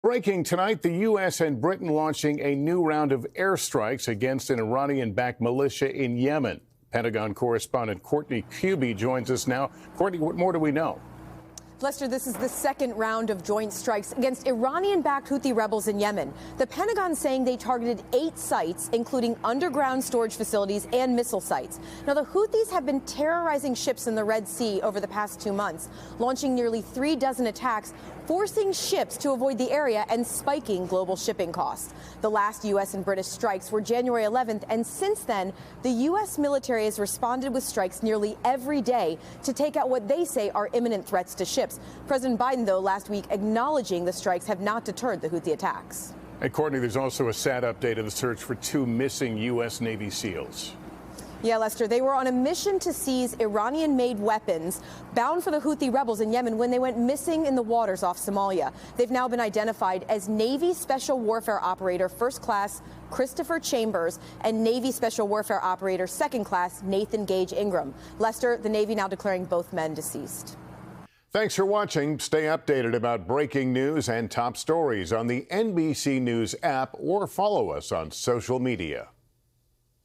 Breaking tonight, the U.S. and Britain launching a new round of airstrikes against an Iranian-backed militia in Yemen. Pentagon correspondent Courtney Kube joins us now. Courtney, what more do we know? Lester, this is the second round of joint strikes against Iranian-backed Houthi rebels in Yemen. The Pentagon saying they targeted 8 sites, including underground storage facilities and missile sites. Now, the Houthis have been terrorizing ships in the Red Sea over the past 2 months, launching nearly 3 dozen attacks, forcing ships to avoid the area and spiking global shipping costs. The last U.S. and British strikes were January 11th, and since then, the U.S. military has responded with strikes nearly every day to take out what they say are imminent threats to ships. President Biden, though, last week acknowledging the strikes have not deterred the Houthi attacks. And Courtney, there's also a sad update of the search for 2 missing U.S. Navy SEALs. Yeah, Lester, they were on a mission to seize Iranian-made weapons bound for the Houthi rebels in Yemen when they went missing in the waters off Somalia. They've now been identified as Navy Special Warfare Operator First Class Christopher Chambers and Navy Special Warfare Operator Second Class Nathan Gage Ingram. Lester, the Navy now declaring both men deceased. Thanks for watching. Stay updated about breaking news and top stories on the NBC News app or follow us on social media.